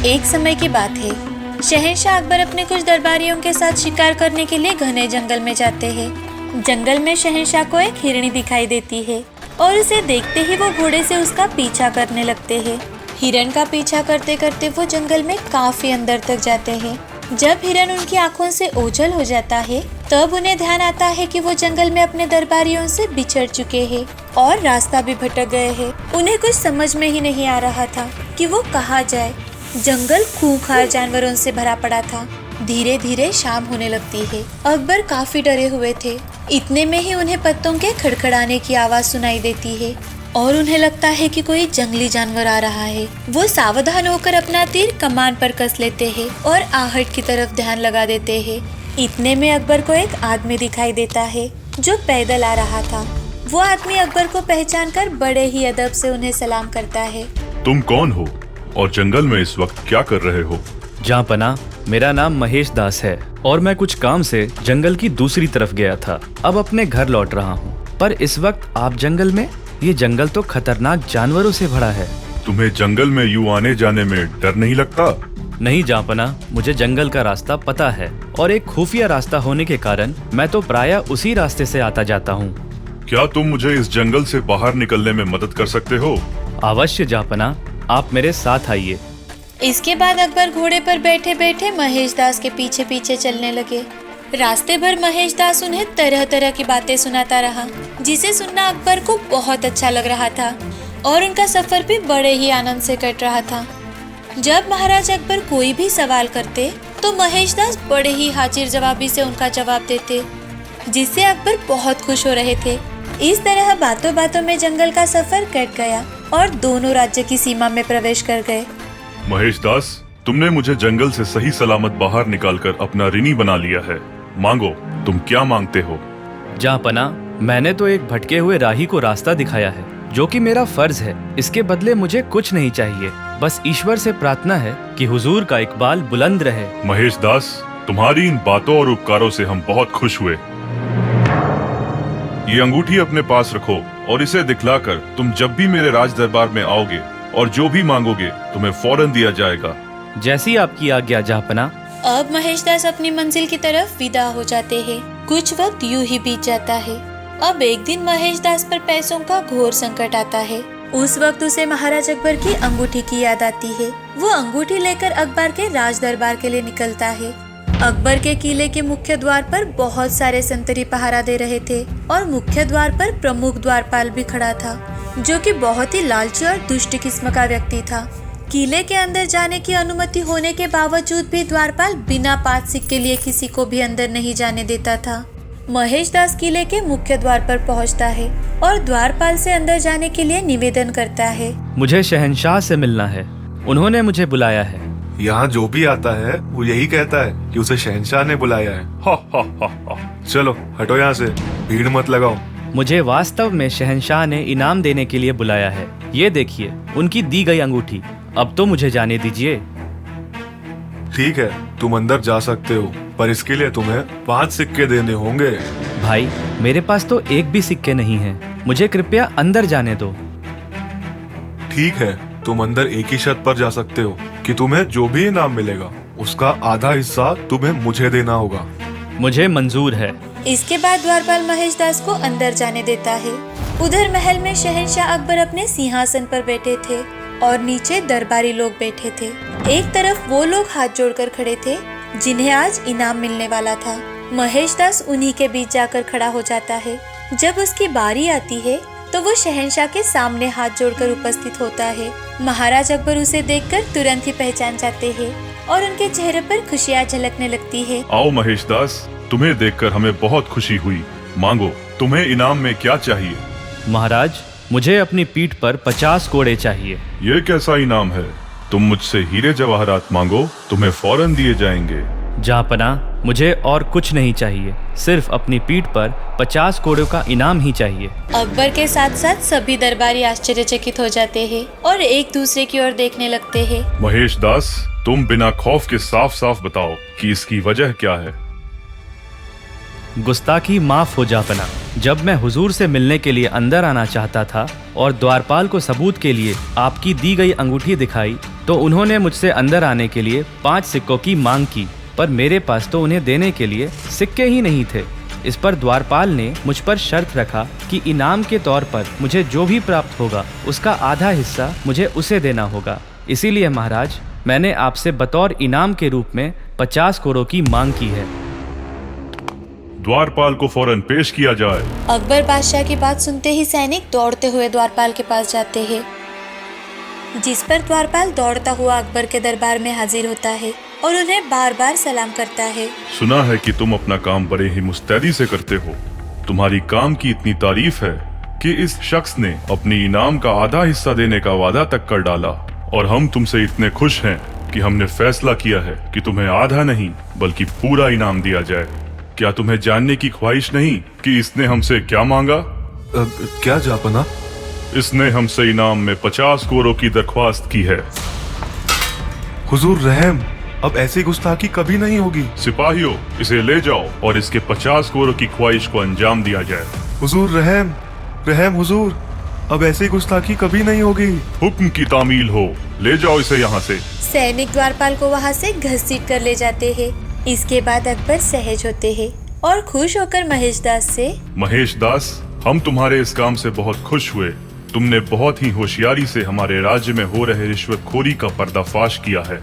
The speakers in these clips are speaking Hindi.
एक समय की बात है, शहंशाह अकबर अपने कुछ दरबारियों के साथ शिकार करने के लिए घने जंगल में जाते हैं। जंगल में शहंशाह को एक हिरणी दिखाई देती है और उसे देखते ही वो घोड़े से उसका पीछा करने लगते हैं। हिरण का पीछा करते करते वो जंगल में काफी अंदर तक जाते हैं। जब हिरण उनकी आंखों से ओझल हो जाता है, तब उन्हें ध्यान आता है कि वो जंगल में अपने दरबारियों से बिछड़ चुके हैं और रास्ता भी भटक गए हैं। उन्हें कुछ समझ में ही नहीं आ रहा था कि वो कहाँ जाए। जंगल खूंखार जानवरों से भरा पड़ा था। धीरे धीरे शाम होने लगती है। अकबर काफी डरे हुए थे। इतने में ही उन्हें पत्तों के खड़खड़ाने की आवाज सुनाई देती है और उन्हें लगता है कि कोई जंगली जानवर आ रहा है। वो सावधान होकर अपना तीर कमान पर कस लेते हैं और आहट की तरफ ध्यान लगा देते हैं। इतने में अकबर को एक आदमी दिखाई देता है जो पैदल आ रहा था। वो आदमी अकबर को पहचान कर बड़े ही अदब से उन्हें सलाम करता है। तुम कौन हो और जंगल में इस वक्त क्या कर रहे हो? जहाँपनाह, मेरा नाम महेश दास है और मैं कुछ काम से जंगल की दूसरी तरफ गया था। अब अपने घर लौट रहा हूँ। पर इस वक्त आप जंगल में? ये जंगल तो खतरनाक जानवरों से भरा है। तुम्हें जंगल में यूं आने जाने में डर नहीं लगता? नहीं जहाँपनाह, मुझे जंगल का रास्ता पता है और एक खुफिया रास्ता होने के कारण मैं तो प्रायः उसी रास्ते से आता जाता हूँ। क्या तुम मुझे इस जंगल से बाहर निकलने में मदद कर सकते हो? अवश्य जहाँपनाह, आप मेरे साथ आइए। इसके बाद अकबर घोड़े पर बैठे बैठे महेश दास के पीछे पीछे चलने लगे। रास्ते भर महेश दास उन्हें तरह तरह की बातें सुनाता रहा, जिसे सुनना अकबर को बहुत अच्छा लग रहा था और उनका सफर भी बड़े ही आनंद से कट रहा था। जब महाराज अकबर कोई भी सवाल करते तो महेश दास बड़े ही हाजिर जवाबी से उनका जवाब देते, जिससे अकबर बहुत खुश हो रहे थे। इस तरह बातों बातों में जंगल का सफर कट गया और दोनों राज्य की सीमा में प्रवेश कर गए। महेश दास, तुमने मुझे जंगल से सही सलामत बाहर निकालकर अपना ऋणी बना लिया है। मांगो, तुम क्या मांगते हो? जहाँपनाह, मैंने तो एक भटके हुए राही को रास्ता दिखाया है, जो कि मेरा फर्ज है। इसके बदले मुझे कुछ नहीं चाहिए, बस ईश्वर से प्रार्थना है कि हुजूर का इकबाल बुलंद रहे। महेश दास, तुम्हारी इन बातों और उपकारों से हम बहुत खुश हुए। ये अंगूठी अपने पास रखो और इसे दिखलाकर तुम जब भी मेरे राज दरबार में आओगे और जो भी मांगोगे तुम्हें फौरन दिया जाएगा। जैसी आपकी आज्ञा जहाँपनाह। अब महेश दास अपनी मंजिल की तरफ विदा हो जाते हैं। कुछ वक्त यूं ही बीत जाता है। अब एक दिन महेश दास पर पैसों का घोर संकट आता है। उस वक्त उसे महाराज अकबर की अंगूठी की याद आती है। वो अंगूठी लेकर अकबर के राज दरबार के लिए निकलता है। अकबर के किले के मुख्य द्वार पर बहुत सारे संतरी पहरा दे रहे थे और मुख्य द्वार पर प्रमुख द्वारपाल भी खड़ा था, जो कि बहुत ही लालची और दुष्ट किस्म का व्यक्ति था। किले के अंदर जाने की अनुमति होने के बावजूद भी द्वारपाल बिना 5 सिक्के लिए किसी को भी अंदर नहीं जाने देता था। महेश दास किले के मुख्य द्वार पर पहुंचता है और द्वारपाल से अंदर जाने के लिए निवेदन करता है। मुझे शहंशाह से मिलना है, उन्होंने मुझे बुलाया है। यहाँ जो भी आता है वो यही कहता है कि उसे शहंशाह ने बुलाया है। हा हा हा हा। चलो हटो यहाँ से, भीड़ मत लगाओ। मुझे वास्तव में शहंशाह ने इनाम देने के लिए बुलाया है। ये देखिए उनकी दी गई अंगूठी। अब तो मुझे जाने दीजिए। ठीक है, तुम अंदर जा सकते हो, पर इसके लिए तुम्हें 5 सिक्के देने होंगे। भाई, मेरे पास तो एक भी सिक्के नहीं है, मुझे कृपया अंदर जाने दो। ठीक है, तुम अंदर एक ही शर्त पर जा सकते हो कि तुम्हें जो भी इनाम मिलेगा उसका आधा हिस्सा तुम्हें मुझे देना होगा। मुझे मंजूर है। इसके बाद द्वारपाल महेश दास को अंदर जाने देता है। उधर महल में शहंशाह अकबर अपने सिंहासन पर बैठे थे और नीचे दरबारी लोग बैठे थे। एक तरफ वो लोग हाथ जोड़कर खड़े थे जिन्हें आज इनाम मिलने वाला था। महेश दास उन्हीं के बीच जाकर खड़ा हो जाता है। जब उसकी बारी आती है तो वो शहंशाह के सामने हाथ जोड़कर उपस्थित होता है। महाराज अकबर उसे देखकर तुरंत ही पहचान जाते हैं और उनके चेहरे पर खुशियाँ झलकने लगती है। आओ महेश दास, तुम्हें देखकर हमें बहुत खुशी हुई। मांगो, तुम्हें इनाम में क्या चाहिए? महाराज, मुझे अपनी पीठ पर 50 कोड़े चाहिए। ये कैसा इनाम है? तुम मुझसे हीरे जवाहरात मांगो, तुम्हें फौरन दिए जाएंगे। जहाँपनाह, मुझे और कुछ नहीं चाहिए, सिर्फ अपनी पीठ पर 50 कोड़ों का इनाम ही चाहिए। अकबर के साथ साथ सभी दरबारी आश्चर्यचकित हो जाते हैं और एक दूसरे की ओर देखने लगते हैं। महेश दास, तुम बिना खौफ के साफ साफ बताओ कि इसकी वजह क्या है। गुस्ताखी माफ हो जहाँपनाह। जब मैं हुजूर से मिलने के लिए अंदर आना चाहता था और द्वारपाल को सबूत के लिए आपकी दी गई अंगूठी दिखाई, तो उन्होंने मुझसे अंदर आने के लिए 5 सिक्कों की मांग की, पर मेरे पास तो उन्हें देने के लिए सिक्के ही नहीं थे। इस पर द्वारपाल ने मुझ पर शर्त रखा कि इनाम के तौर पर मुझे जो भी प्राप्त होगा उसका आधा हिस्सा मुझे उसे देना होगा। इसीलिए महाराज, मैंने आपसे बतौर इनाम के रूप में 50 कोरों की मांग की है। द्वारपाल को फौरन पेश किया जाए। अकबर बादशाह की बात सुनते ही सैनिक दौड़ते हुए द्वारपाल के पास जाते हैं, जिस पर द्वारपाल दौड़ता हुआ अकबर के दरबार में हाजिर होता है और उन्हें बार बार सलाम करता है। सुना है कि तुम अपना काम बड़े ही मुस्तैदी से करते हो। तुम्हारी काम की इतनी तारीफ है कि इस शख्स ने अपनी इनाम का आधा हिस्सा देने का वादा तक कर डाला, और हम तुमसे इतने खुश हैं कि हमने फैसला किया है कि तुम्हें आधा नहीं बल्कि पूरा इनाम दिया जाए। क्या तुम्हें जानने की ख्वाहिश नहीं कि इसने हमसे क्या मांगा? क्या जापना? इसने हमसे इनाम में 50 कोरों की दरख्वास्त की है। हुजूर रहम, अब ऐसी गुस्ताखी कभी नहीं होगी। सिपाहियों, इसे ले जाओ और इसके 50 कोरों की ख्वाहिश को अंजाम दिया जाए। हुजूर रहम, रहम हुजूर, अब ऐसी गुस्ताखी कभी नहीं होगी। हुक्म की तामील हो, ले जाओ इसे यहाँ से। सैनिक द्वारपाल को वहाँ से घसीट कर ले जाते हैं। इसके बाद अकबर सहज होते हैं और खुश होकर महेश दास से, महेश दास, हम तुम्हारे इस काम से बहुत खुश हुए। तुमने बहुत ही होशियारी से हमारे राज्य में हो रहे रिश्वतखोरी का पर्दाफाश किया है।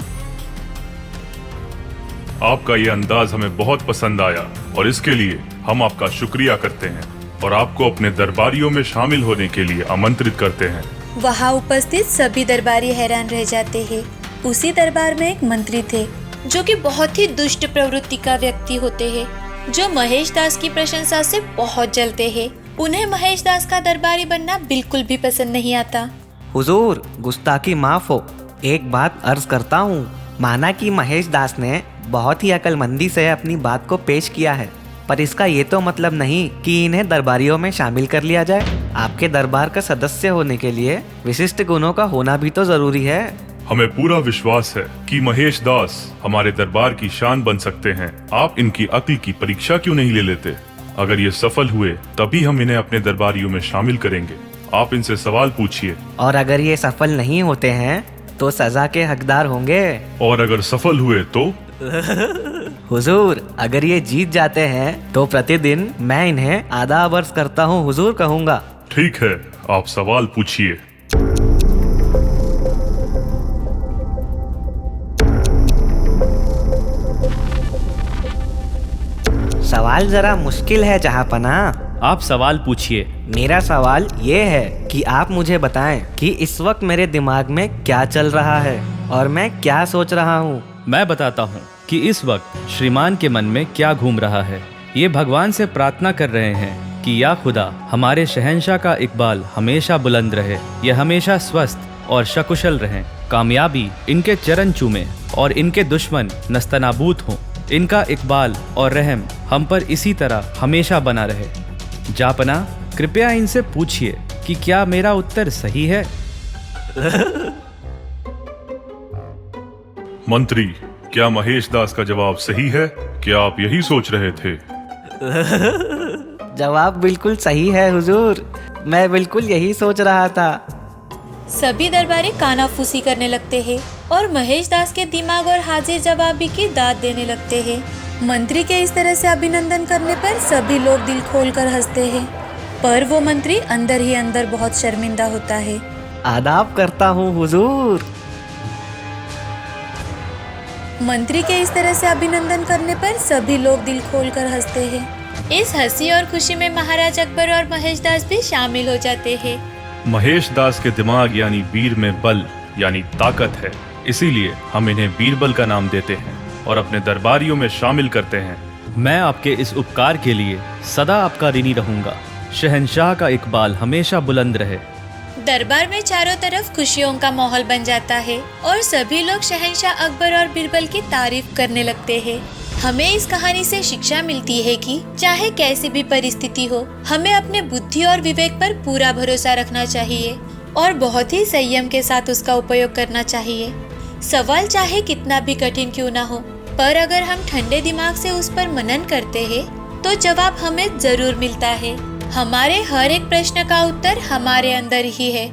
आपका ये अंदाज हमें बहुत पसंद आया और इसके लिए हम आपका शुक्रिया करते हैं और आपको अपने दरबारियों में शामिल होने के लिए आमंत्रित करते हैं। वहाँ उपस्थित सभी दरबारी हैरान रह जाते हैं। उसी दरबार में एक मंत्री थे जो कि बहुत ही दुष्ट प्रवृत्ति का व्यक्ति होते हैं, जो महेश दास की प्रशंसा से बहुत जलते हैं। उन्हें महेश दास का दरबारी बनना बिल्कुल भी पसंद नहीं आता। हुजूर, गुस्ताखी माफ हो, एक बात अर्ज करता हूँ। माना कि महेश दास ने बहुत ही अक्लमंदी से अपनी बात को पेश किया है, पर इसका ये तो मतलब नहीं कि इन्हें दरबारियों में शामिल कर लिया जाए। आपके दरबार का सदस्य होने के लिए विशिष्ट गुणों का होना भी तो जरूरी है। हमें पूरा विश्वास है कि महेश दास हमारे दरबार की शान बन सकते हैं। आप इनकी अक्ल की परीक्षा क्यों नहीं ले लेते? अगर ये सफल हुए तभी हम इन्हें अपने दरबारियों में शामिल करेंगे। आप इनसे सवाल पूछिए। और अगर ये सफल नहीं होते हैं तो सजा के हकदार होंगे। और अगर सफल हुए तो? हुजूर, अगर ये जीत जाते हैं तो प्रतिदिन मैं इन्हें आधा वर्ष करता हूँ हुजूर कहूँगा। ठीक है, आप सवाल पूछिए। सवाल जरा मुश्किल है जहाँपना। आप सवाल पूछिए। मेरा सवाल ये है कि आप मुझे बताएं कि इस वक्त मेरे दिमाग में क्या चल रहा है और मैं क्या सोच रहा हूँ। मैं बताता हूँ कि इस वक्त श्रीमान के मन में क्या घूम रहा है। ये भगवान से प्रार्थना कर रहे हैं कि या खुदा, हमारे शहंशाह का इकबाल हमेशा बुलंद रहे, ये हमेशा स्वस्थ और सकुशल रहें, कामयाबी इनके चरण चूमे और इनके दुश्मन नस्तनाबूद हों। इनका इकबाल और रहम हम पर इसी तरह हमेशा बना रहे। जापना, कृपया इनसे पूछिए कि क्या मेरा उत्तर सही है। मंत्री, क्या महेश दास का जवाब सही है? क्या आप यही सोच रहे थे? जवाब बिल्कुल सही है हुजूर, मैं बिल्कुल यही सोच रहा था। सभी दरबारी कानाफूसी करने लगते हैं और महेश दास के दिमाग और हाजिर जवाबी की दाद देने लगते हैं। मंत्री के इस तरह से अभिनंदन करने पर सभी लोग दिल खोलकर हंसते हैं, पर वो मंत्री अंदर ही अंदर बहुत शर्मिंदा होता है। आदाब करता हूँ हुजूर। मंत्री के इस तरह से अभिनंदन करने पर सभी लोग दिल खोलकर हंसते हैं। इस हंसी और खुशी में महाराज अकबर और महेश दास भी शामिल हो जाते हैं। महेश दास के दिमाग यानी वीर में बल यानी ताकत है, इसीलिए हम इन्हें बीरबल का नाम देते हैं और अपने दरबारियों में शामिल करते हैं। मैं आपके इस उपकार के लिए सदा आपका ऋणी रहूंगा। शहंशाह का इकबाल हमेशा बुलंद रहे। दरबार में चारों तरफ खुशियों का माहौल बन जाता है और सभी लोग शहंशाह अकबर और बीरबल की तारीफ करने लगते हैं। हमें इस कहानी से शिक्षा मिलती है कि चाहे कैसी भी परिस्थिति हो, हमें अपने बुद्धि और विवेक पर पूरा भरोसा रखना चाहिए और बहुत ही संयम के साथ उसका उपयोग करना चाहिए। सवाल चाहे कितना भी कठिन क्यों ना हो, पर अगर हम ठंडे दिमाग से उस पर मनन करते हैं तो जवाब हमें जरूर मिलता है। हमारे हर एक प्रश्न का उत्तर हमारे अंदर ही है।